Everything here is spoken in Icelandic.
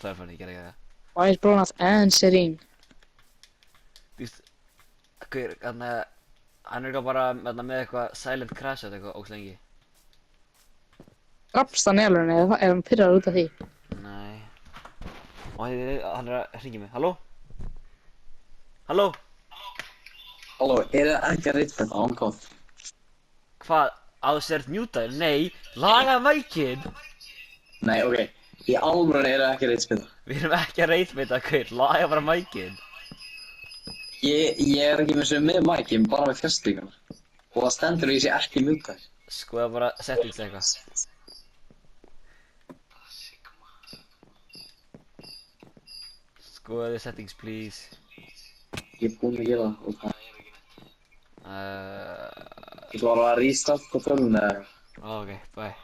það er fann ekki það. Why is Bronas and Serene? Þú veist, hver, hann er eitthvað bara með eitthvað silent crash eða eitthvað óslengi. Rappst hann í alveg eða er hann pirraður út af því? Nei. Og hann er að hringja mig. Halló? Halló? Halló, það ekki að reyta þetta ánkváð? Hvað? Að þú sért mjútaður? Nei, laga mækinn! Nei, ok. Í alvöru það ekki að reyta þetta. Við erum ekki að reitmita hver, laga bara mækinn. Ég er ekki með mækinn, bara með fjastlingarnar. Og það stendur í sig ekki mjútaður. Skoða bara settings eitthvað. Skoða the settings please. Ég er búinn að gera það og það er ekki neitt. Ég klára að restart på tölvunni eða? Ok, bye.